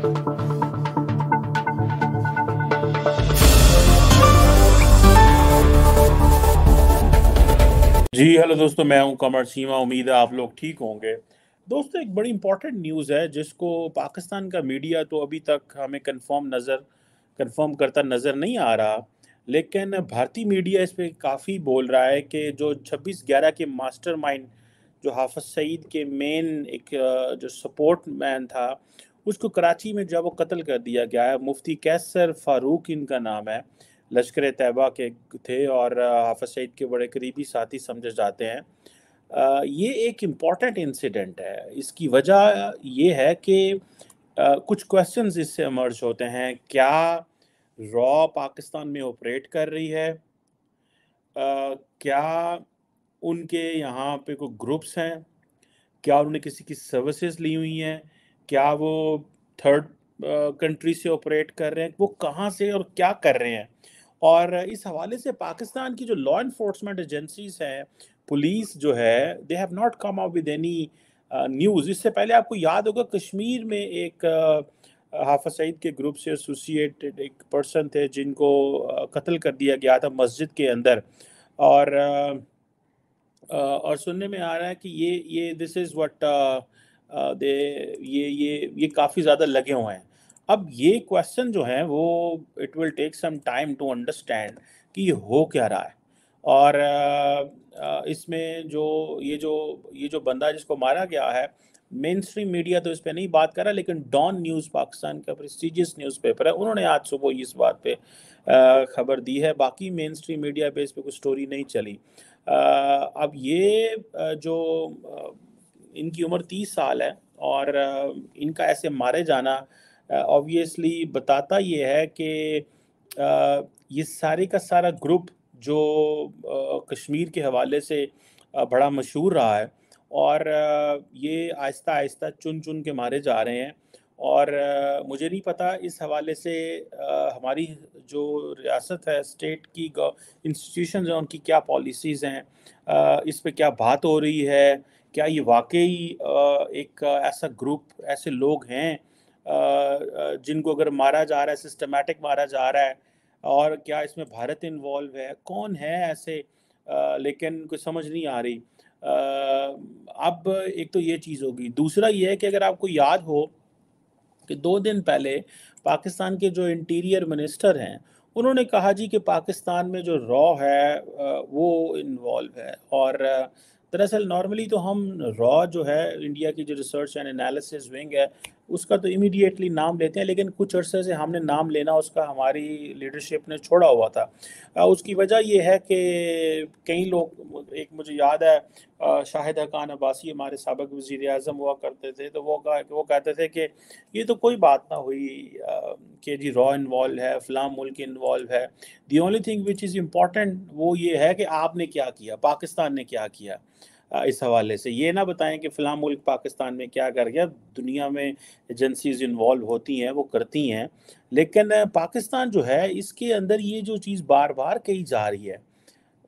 जी hello दोस्तों, मैं हूं कमर सीमा। उम्मीद है आप लोग ठीक होंगे। दोस्तों, एक बड़ी इंपॉर्टेंट न्यूज़ है जिसको पाकिस्तान का मीडिया तो अभी तक हमें कंफर्म करता नज़र नहीं आ रहा, लेकिन भारतीय मीडिया इस पे काफ़ी बोल रहा है कि जो 26/11 के मास्टरमाइंड, जो हाफिज सईद के मेन एक जो सपोर्ट मैन था, उसको कराची में जब वो कत्ल कर दिया गया है। मुफ्ती कैसर फारूक इनका नाम है, लश्कर तैयबा के थे और हाफिज सईद के बड़े करीबी साथी समझे जाते हैं। ये एक इम्पॉर्टेंट इंसिडेंट है। इसकी वजह ये है कि कुछ क्वेश्चंस इससे इमर्ज होते हैं। क्या रॉ पाकिस्तान में ऑपरेट कर रही है? क्या उनके यहाँ पे कोई ग्रुप्स हैं? क्या उन्होंने किसी की सर्विसेज ली हुई हैं? क्या वो थर्ड कंट्री से ऑपरेट कर रहे हैं? वो कहाँ से और क्या कर रहे हैं? और इस हवाले से पाकिस्तान की जो लॉ इन्फोर्समेंट एजेंसीज हैं, पुलिस जो है, they have not come up with any news. इससे पहले आपको याद होगा कश्मीर में एक हाफिज सईद के ग्रुप से एसोसिएटेड एक पर्सन थे जिनको कत्ल कर दिया गया था मस्जिद के अंदर। और सुनने में आ रहा है कि ये दिस इज़ व्हाट दे ये काफ़ी ज़्यादा लगे हुए हैं। अब ये क्वेश्चन जो है वो it will take some time to understand कि ये हो क्या रहा है। और इसमें जो बंदा जिसको मारा गया है, मेन स्ट्रीम मीडिया तो इस पे नहीं बात कर रहा, लेकिन डॉन न्यूज़ पाकिस्तान का प्रेस्टिजियस न्यूज़पेपर है, उन्होंने आज सुबह इस बात पे खबर दी है। बाकी मेन स्ट्रीम मीडिया पे इस पे कुछ स्टोरी नहीं चली। अब ये जो इनकी उम्र 30 साल है और इनका ऐसे मारे जाना ऑब्वियसली बताता ये है कि ये सारे का सारा ग्रुप जो कश्मीर के हवाले से बड़ा मशहूर रहा है और ये आहिस्ता आहिस्ता चुन चुन के मारे जा रहे हैं। और मुझे नहीं पता इस हवाले से हमारी जो रियासत है, स्टेट की इंस्टीट्यूशंस हैं, उनकी क्या पॉलिसीज़ हैं, इस पे क्या बात हो रही है? क्या ये वाक़ई एक ऐसा ग्रुप, ऐसे लोग हैं जिनको अगर मारा जा रहा है, सिस्टमैटिक मारा जा रहा है? और क्या इसमें भारत इन्वॉल्व है? कौन है ऐसे? लेकिन कुछ समझ नहीं आ रही। अब एक तो ये चीज़ होगी। दूसरा ये है कि अगर आपको याद हो कि 2 दिन पहले पाकिस्तान के जो इंटीरियर मिनिस्टर हैं, उन्होंने कहा जी कि पाकिस्तान में जो रॉ है वो इन्वॉल्व है। और दरअसल नॉर्मली तो हम रॉ जो है, इंडिया की जो रिसर्च एंड एनालिसिस विंग है, उसका तो इमीडिएटली नाम लेते हैं, लेकिन कुछ अरसे से हमने नाम लेना उसका हमारी लीडरशिप ने छोड़ा हुआ था। उसकी वजह ये है कि कई लोग, एक मुझे याद है शाहिद हक़ान अब्बासी हमारे साबिक़ वज़ीर-ए-आज़म हुआ करते थे, तो वो कहते थे कि ये तो कोई बात ना हुई कि जी रॉ इन्वॉल्व है, फ़लाँ मुल्क इन्वॉल्व है। The only thing which is important वो ये है कि आपने क्या किया, पाकिस्तान ने क्या किया। इस हवाले से ये ना बताएँ कि फ़लाँ मुल्क पाकिस्तान में क्या कर गया। दुनिया में एजेंसीज़ इन्वॉल्व होती हैं, वो करती हैं, लेकिन पाकिस्तान जो है इसके अंदर ये जो चीज़ बार-बार कही जा रही है,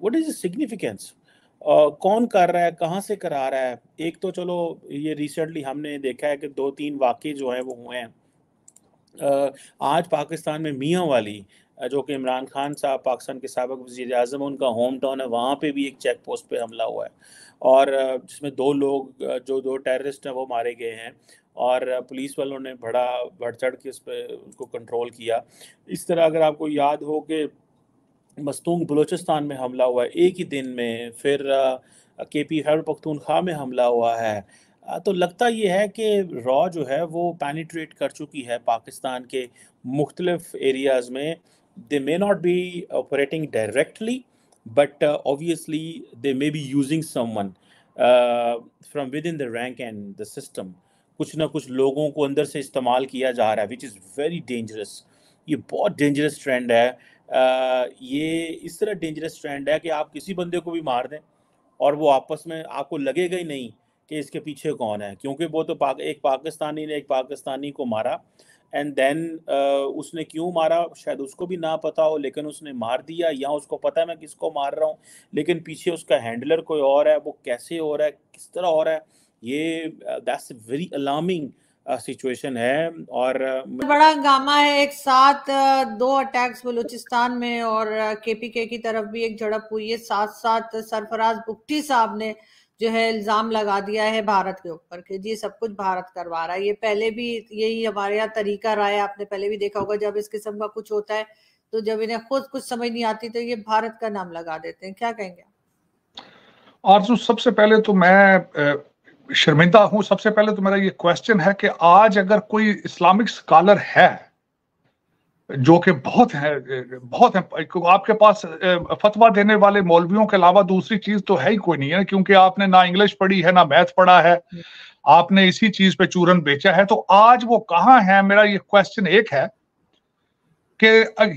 व्हाट इज़ द सिग्निफिकेंस? कौन कर रहा है, कहाँ से करा रहा है? एक तो चलो ये रिसेंटली हमने देखा है कि 2-3 वाक़ये जो हैं वो हुए हैं। आज पाकिस्तान में मियाँ वाली जो कि इमरान खान साहब पाकिस्तान के साबिक़ वज़ीर-ए-आज़म, उनका होम टाउन है, वहाँ पे भी एक चेक पोस्ट पे हमला हुआ है और जिसमें 2 लोग जो 2 टेररिस्ट हैं वो मारे गए हैं और पुलिस वालों ने बड़ा बढ़-चढ़ के उस पे उसको कंट्रोल किया। इस तरह अगर आपको याद हो कि मस्तूंग बलूचिस्तान में हमला हुआ है एक ही दिन में, फिर केपी खैबर पख्तूनख्वा में हमला हुआ है। तो लगता ये है कि रॉ जो है वो पेनिट्रेट कर चुकी है पाकिस्तान के मुख्तलिफ एरियाज़ में। They may not be operating directly, but obviously they may be using someone from within the rank and the system. कुछ ना कुछ लोगों को अंदर से इस्तेमाल किया जा रहा है, विच इज़ वेरी डेंजरस। ये बहुत डेंजरस ट्रेंड है। ये इस तरह डेंजरस ट्रेंड है कि आप किसी बंदे को भी मार दें और वो आपस में आपको लगेगा ही नहीं कि इसके पीछे कौन है, क्योंकि वो तो एक पाकिस्तानी ने एक पाकिस्तानी को मारा एंड देन उसने क्यों मारा शायद उसको भी ना पता हो, लेकिन उसने मार दिया, या उसको पता है मैं किसको मार रहा हूँ, लेकिन पीछे उसका हैंडलर कोई और है। वो कैसे हो रहा है, किस तरह हो रहा है, ये दैट्स वेरी अलार्मिंग सिचुएशन है। और बड़ा हंगामा है, एक साथ 2 अटैक्स बलूचिस्तान में और केपीके की तरफ भी एक झड़प हुई है। साथ साथ सरफराज बुख्ती साहब ने जो है इल्जाम लगा दिया है भारत के ऊपर कि जी सब कुछ भारत करवा रहा है। ये पहले भी यही हमारे यहाँ तरीका रहा है, आपने पहले भी देखा होगा, जब इस किस्म का कुछ होता है तो जब इन्हें खुद कुछ समझ नहीं आती तो ये भारत का नाम लगा देते हैं। क्या कहेंगे? आरज़ू, सबसे पहले तो मैं शर्मिंदा हूं। सबसे पहले तो मेरा ये क्वेश्चन है कि आज अगर कोई इस्लामिक स्कॉलर है, जो कि बहुत है आपके पास फतवा देने वाले मौलवियों के अलावा दूसरी चीज तो है ही कोई नहीं है, क्योंकि आपने ना इंग्लिश पढ़ी है ना मैथ पढ़ा है, आपने इसी चीज पे चूरन बेचा है। तो आज वो कहाँ है? मेरा ये क्वेश्चन एक है कि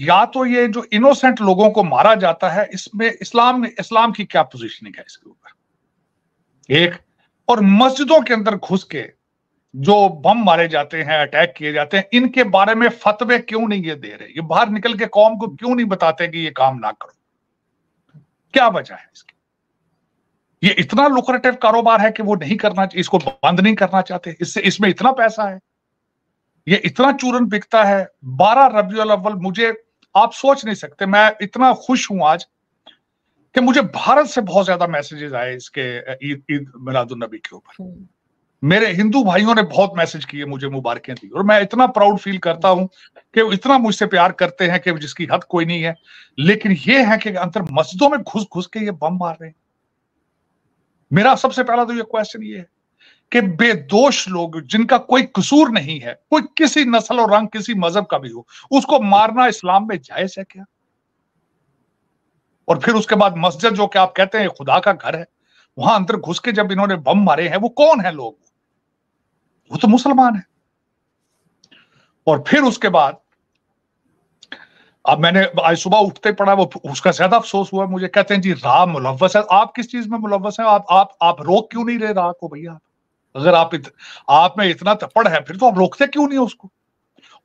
या तो ये जो इनोसेंट लोगों को मारा जाता है, इसमें इस्लाम की क्या पोजीशनिंग है इसके ऊपर, एक। और मस्जिदों के अंदर घुस के जो बम मारे जाते हैं, अटैक किए जाते हैं, इनके बारे में फतवे क्यों नहीं ये दे रहे? ये बाहर निकल के कौम को क्यों नहीं बताते कि ये काम ना करो? क्या वजह है इसकी? ये इतना लुक्रेटिव कारोबार है कि वो नहीं करना, इसको बंद नहीं करना चाहते। इसमें इतना पैसा है, ये इतना चूरन बिकता है। 12 रबीउल अव्वल, मुझे आप सोच नहीं सकते, मैं इतना खुश हूं आज कि मुझे भारत से बहुत ज्यादा मैसेजेस आए इसके ईद मिलादुन नबी के ऊपर। मेरे हिंदू भाइयों ने बहुत मैसेज किए, मुझे मुबारकें दी, और मैं इतना प्राउड फील करता हूं कि वो इतना मुझसे प्यार करते हैं कि जिसकी हद कोई नहीं है। लेकिन ये है कि अंदर मस्जिदों में घुस घुस के ये बम मार रहे हैं। मेरा सबसे पहला तो ये क्वेश्चन ये है कि बेदोष लोग जिनका कोई कसूर नहीं है, कोई किसी नस्ल और रंग, किसी मजहब का भी हो, उसको मारना इस्लाम में जायज है क्या? और फिर उसके बाद मस्जिद, जो कि आप कहते हैं खुदा का घर है, वहां अंदर घुस के जब इन्होंने बम मारे हैं, वो कौन है लोग? वो तो मुसलमान है। और फिर उसके बाद अब मैंने आज सुबह उठते पड़ा, वो उसका ज्यादा अफसोस हुआ मुझे। कहते हैं जी राह मुलव्वस है। आप किस चीज में मुलव्वस है? आप रोक क्यों नहीं रहे राह को भैया? अगर आप में इतना तपड़ है, फिर तो आप रोकते क्यों नहीं उसको?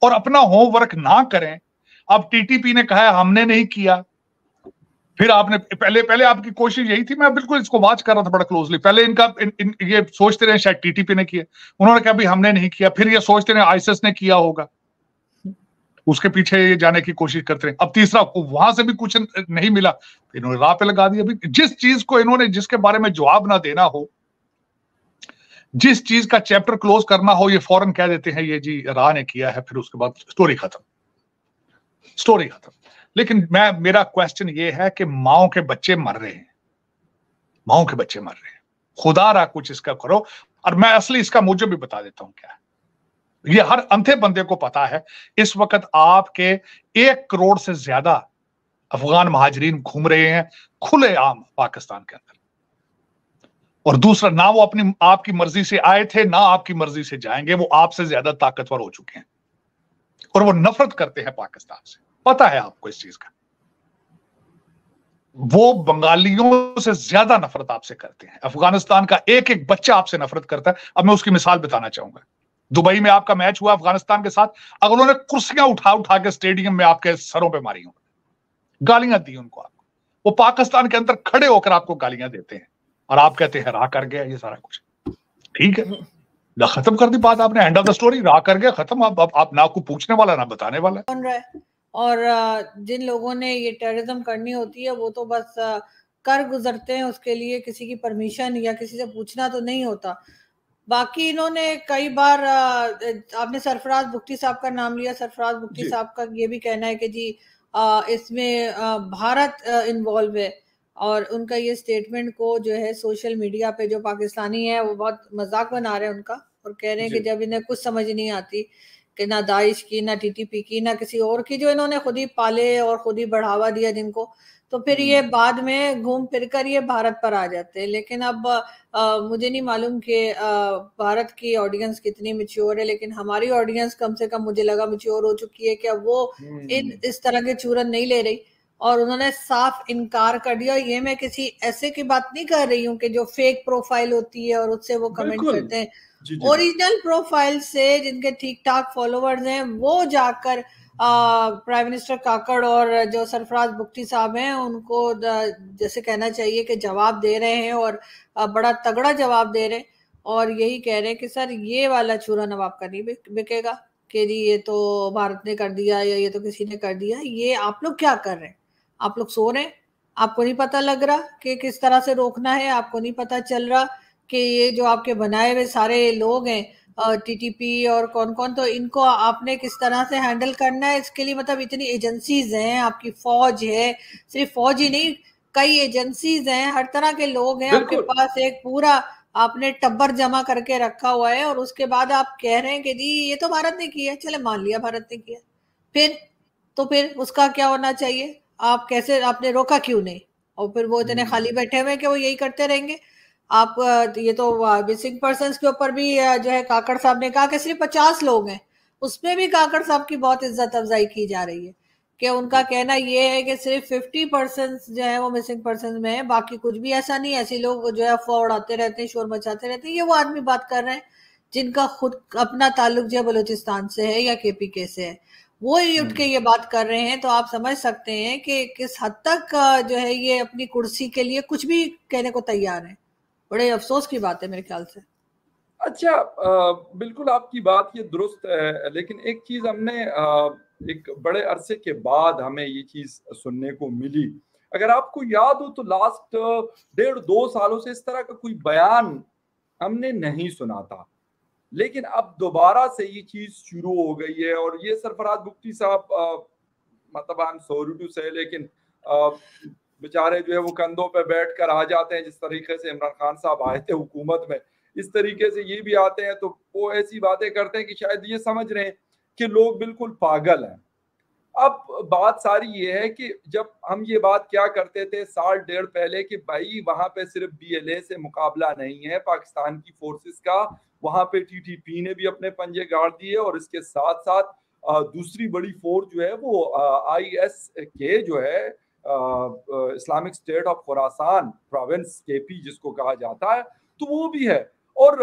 और अपना होमवर्क ना करें। अब टीटीपी ने कहा है हमने नहीं किया, फिर आपने पहले आपकी कोशिश यही थी, मैं बिल्कुल इसको वॉच कर रहा था बड़ा क्लोजली। पहले इनका ये सोचते रहे शायद टीटीपी ने किया, उन्होंने कहा भी हमने नहीं किया। फिर ये सोचते रहे आईएसएस ने किया होगा, उसके पीछे ये जाने की कोशिश करते रहे। अब तीसरा, वहां से भी कुछ नहीं मिला, इन्होंने राह पे लगा दिया। जिस चीज को इन्होंने, जिसके बारे में जवाब ना देना हो, जिस चीज का चैप्टर क्लोज करना हो, ये फौरन कह देते हैं ये जी राह ने किया है, फिर उसके बाद स्टोरी खत्म। लेकिन मेरा क्वेश्चन ये है कि माओ के बच्चे मर रहे हैं, माओ के बच्चे मर रहे हैं। खुदा रहा कुछ इसका करो। और मैं असली इसका मुझे भी बता देता हूं क्या है। ये हर अंधे बंदे को पता है। इस वक्त आपके 1 करोड़ से ज्यादा अफगान महाजरीन घूम रहे हैं खुलेआम पाकिस्तान के अंदर। और दूसरा, ना वो अपनी आपकी मर्जी से आए थे, ना आपकी मर्जी से जाएंगे। वो आपसे ज्यादा ताकतवर हो चुके हैं और वो नफरत करते हैं पाकिस्तान से। पता है आपको इस चीज का। वो बंगालियों से ज्यादा नफरत आपसे करते हैं। अफगानिस्तान का एक एक बच्चा आपसे नफरत करता है। अब मैं उसकी मिसाल बताना चाहूंगा। दुबई में आपका मैच हुआ अफगानिस्तान के साथ, अगर उन्होंने कुर्सियां उठा उठा के स्टेडियम में आपके सरों पे मारी, गालियां दी उनको, आपको, वो पाकिस्तान के अंदर खड़े होकर आपको गालियां देते हैं और आप कहते हैं राह कर गया ये सारा कुछ। ठीक है, खत्म कर दी बात आपने, एंड ऑफ द स्टोरी, राह कर गया, खत्म। आप ना को पूछने वाला ना बताने वाला। बन रहा है। और जिन लोगों ने ये टेररिज्म करनी होती है वो तो बस कर गुजरते हैं, उसके लिए किसी की परमिशन या किसी से पूछना तो नहीं होता। बाकी इन्होंने कई बार आपने सरफराज बुख्ती साहब का नाम लिया। सरफराज बुख्ती साहब का ये भी कहना है कि जी इसमें भारत इन्वॉल्व है, और उनका ये स्टेटमेंट को जो है सोशल मीडिया पे जो पाकिस्तानी है वो बहुत मजाक बना रहे हैं उनका, और कह रहे हैं कि जब इन्हें कुछ समझ नहीं आती कि ना दाइश की, ना टीटीपी की, ना किसी और की, जो इन्होंने खुद ही पाले और खुद ही बढ़ावा दिया जिनको, तो फिर ये बाद में घूम फिर कर ये भारत पर आ जाते हैं। लेकिन अब मुझे नहीं मालूम कि भारत की ऑडियंस कितनी मैच्योर है, लेकिन हमारी ऑडियंस कम से कम मुझे लगा मैच्योर हो चुकी है कि अब वो इस तरह के चूरन नहीं ले रही, और उन्होंने साफ इनकार कर दिया। ये मैं किसी ऐसे की बात नहीं कर रही हूँ कि जो फेक प्रोफाइल होती है और उससे वो कमेंट करते हैं। ओरिजिनल प्रोफाइल से जिनके ठीक ठाक फॉलोवर्स हैं वो जाकर प्राइम मिनिस्टर काकड़ और जो सरफराज बुख्ती साहब हैं उनको जैसे कहना चाहिए कि जवाब दे रहे हैं, और बड़ा तगड़ा जवाब दे रहे हैं। और यही कह रहे हैं कि सर ये वाला छुरा नवाब का नहीं बिकेगा कि जी ये तो भारत ने कर दिया या ये तो किसी ने कर दिया। ये आप लोग क्या कर रहे हैं? आप लोग सो रहे हैं, आपको नहीं पता लग रहा कि किस तरह से रोकना है, आपको नहीं पता चल रहा कि ये जो आपके बनाए हुए सारे लोग हैं टीटीपी और कौन कौन, तो इनको आपने किस तरह से हैंडल करना है। इसके लिए मतलब इतनी एजेंसीज हैं, आपकी फौज है, सिर्फ फौज ही नहीं कई एजेंसीज हैं, हर तरह के लोग हैं आपके पास, एक पूरा आपने टब्बर जमा करके रखा हुआ है। और उसके बाद आप कह रहे हैं कि जी ये तो भारत ने किया, चले मान लिया भारत ने किया, फिर उसका क्या होना चाहिए? आप कैसे, आपने रोका क्यों नहीं? और फिर वो इतने खाली बैठे हुए कि वो यही करते रहेंगे। आप ये तो मिसिंग पर्सन के ऊपर भी जो है काकड़ साहब ने कहा कि सिर्फ 50 लोग हैं, उसमें भी काकड़ साहब की बहुत इज्जत अफजाई की जा रही है कि उनका कहना ये है कि सिर्फ 50% जो है वो मिसिंग पर्सन में है, बाकी कुछ भी ऐसा नहीं। ऐसे लोग जो है अफवाह उड़ाते रहते हैं, शोर मचाते रहते हैं। ये वो आदमी बात कर रहे हैं जिनका खुद अपना ताल्लुक जो है बलूचिस्तान से है या केपीके से है, वो ही उठ के ये बात कर रहे हैं। तो आप समझ सकते हैं कि किस हद तक जो है ये अपनी कुर्सी के लिए कुछ भी कहने को तैयार है। बड़े अफसोस की बात है मेरे ख्याल से। अच्छा, बिल्कुल आपकी बात ये दुरुस्त है, लेकिन एक चीज हमने एक बड़े अरसे के बाद हमें ये चीज सुनने को मिली। अगर आपको याद हो तो लास्ट 1.5-2 सालों से इस तरह का कोई बयान हमने नहीं सुना था, लेकिन अब दोबारा से ये चीज शुरू हो गई है। और ये सरफराज बुख्ती साहब, मतलब आई एम सॉरी टू से, लेकिन बेचारे जो है वो कंधों पे बैठ कर आ जाते हैं। जिस तरीके से इमरान खान साहब आए थे हुकूमत में, इस तरीके से ये भी आते हैं, तो वो ऐसी बातें करते हैं कि शायद ये समझ रहे हैं कि लोग बिल्कुल पागल हैं। अब बात सारी ये है कि जब हम ये बात क्या करते थे 1.5 साल पहले कि भाई वहां पे सिर्फ BLA से मुकाबला नहीं है पाकिस्तान की फोर्सेस का, वहां पे TTP ने भी अपने पंजे गाड़ दिए, और इसके साथ साथ दूसरी बड़ी फोर्स जो है वो ISK जो है, Islamic state of Khorasan province KP जिसको कहा जाता है, तो वो भी है। और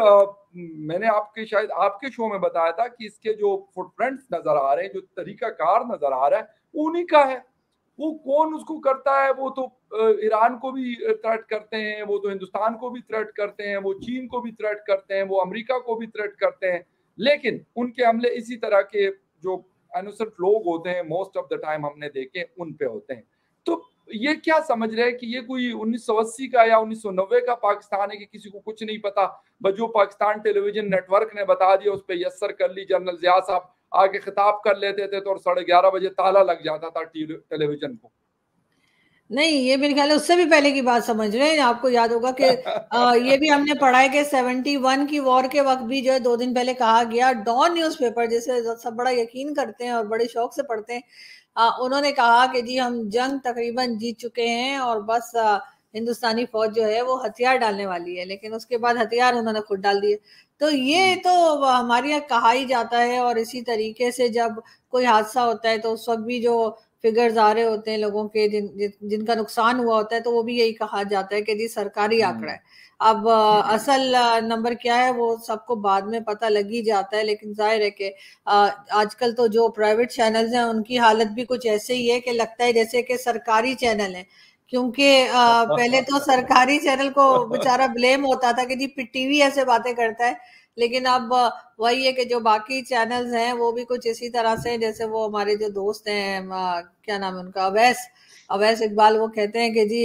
मैंने शायद आपके शो में बताया था कि इसके जो फुटप्रिंट्स नजर आ रहे हैं, जो तरीकाकार नजर आ रहा है, उन्हीं का है। वो कौन उसको करता है? वो तो ईरान को भी थ्रेट करते हैं, वो तो हिंदुस्तान को भी थ्रेट करते हैं, वो चीन को भी थ्रेट करते हैं, वो अमेरिका को भी थ्रेट करते हैं, लेकिन उनके हमले इसी तरह के जो इनोसेंट लोग होते हैं मोस्ट ऑफ द टाइम हमने देखे उन पे होते हैं। तो ये क्या समझ रहे हैं कि ये कोई 1980 का या 1990 का पाकिस्तान है कि किसी को कुछ नहीं पता, बस जो पाकिस्तान टेलीविजन नेटवर्क ने बता दिया उस पर यस्सर कर ली। जनरल जिया साहब आके खिताब कर लेते थे तो 11:30 बजे ताला लग जाता था टेलीविजन को। नहीं, ये मेरे ख्याल है उससे भी पहले की बात समझ रहे हैं। आपको याद होगा कि ये भी हमने पढ़ा है कि 71 की वॉर के वक्त भी जो है 2 दिन पहले कहा गया, डॉन न्यूज़पेपर जिसे सब बड़ा यकीन करते हैं और बड़े शौक से पढ़ते हैं, उन्होंने कहा कि जी हम जंग तकरीबन जीत चुके हैं और बस हिंदुस्तानी फौज जो है वो हथियार डालने वाली है, लेकिन उसके बाद हथियार उन्होंने खुद डाल दिए। तो ये तो हमारे यहाँ कहा ही जाता है। और इसी तरीके से जब कोई हादसा होता है तो उस वक्त भी जो फिगर्स आ रहे होते हैं लोगों के जिनका नुकसान हुआ होता है, तो वो भी यही कहा जाता है कि जी सरकारी आंकड़ा है। अब असल नंबर क्या है वो सबको बाद में पता लग ही जाता है, लेकिन जाहिर है कि आजकल तो जो प्राइवेट चैनल्स हैं उनकी हालत भी कुछ ऐसे ही है कि लगता है जैसे कि सरकारी चैनल है, क्योंकि पहले तो सरकारी चैनल को बेचारा ब्लेम होता था कि जी टीवी ऐसे बातें करता है, लेकिन अब वही है कि जो बाकी चैनल्स हैं वो भी कुछ इसी तरह से, जैसे वो हमारे जो दोस्त हैं क्या नाम है उनका, अवैस इकबाल, वो कहते हैं कि जी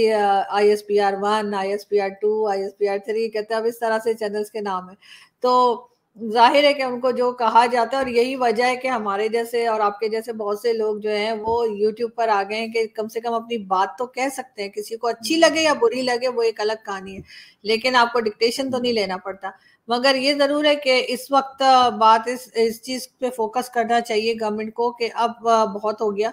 ISPR 1, ISPR 2, ISPR 3, कहते हैं अब इस तरह से चैनल्स के नाम है। तो जाहिर है कि उनको जो कहा जाता है, और यही वजह है कि हमारे जैसे और आपके जैसे बहुत से लोग जो हैं वो यूट्यूब पर आ गए हैं कि कम से कम अपनी बात तो कह सकते हैं। किसी को अच्छी लगे या बुरी लगे वो एक अलग कहानी है, लेकिन आपको डिक्टेशन तो नहीं लेना पड़ता। मगर ये जरूर है कि इस वक्त बात इस चीज पे फोकस करना चाहिए गवर्नमेंट को कि अब बहुत हो गया,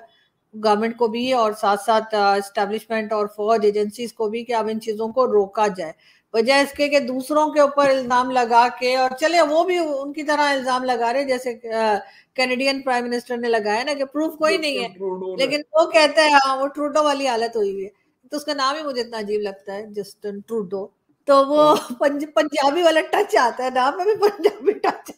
गवर्नमेंट को भी और साथ साथ एस्टेब्लिशमेंट और फौज एजेंसीज को भी, कि अब इन चीजों को रोका जाए, वजह इसके कि दूसरों के ऊपर इल्जाम लगा के, और चले वो भी उनकी तरह इल्जाम लगा रहे जैसे कैनेडियन प्राइम मिनिस्टर ने लगाया ना कि प्रूफ कोई नहीं है, लेकिन वो कहते हैं हाँ वो ट्रूडो वाली हालत हुई हुई है। तो उसका नाम ही मुझे इतना अजीब लगता है, जस्टिन ट्रूडो। तो वो पंजाबी वाला टच आता है, नाम में भी पंजाबी टच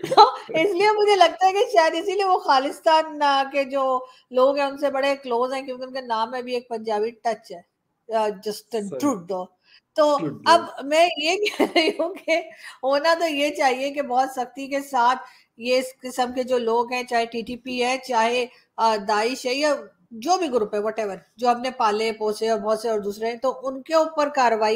तो इसलिए मुझे लगता है कि शायद इसीलिए वो खालिस्तान के जो लोग हैं उनसे बड़े क्लोज हैं, क्योंकि उनके नाम में भी एक पंजाबी टच है, जस्टिन ट्रूडो। तो अब मैं ये कह रही हूँ कि होना तो ये चाहिए कि बहुत सख्ती के साथ ये इस किस्म के जो लोग हैं, चाहे टीटीपी है, चाहे दाइश है, या जो भी ग्रुप है, व्हाटएवर, जो हमने पाले पोसे और बहुत से और दूसरे हैं, तो उनके ऊपर कार्रवाई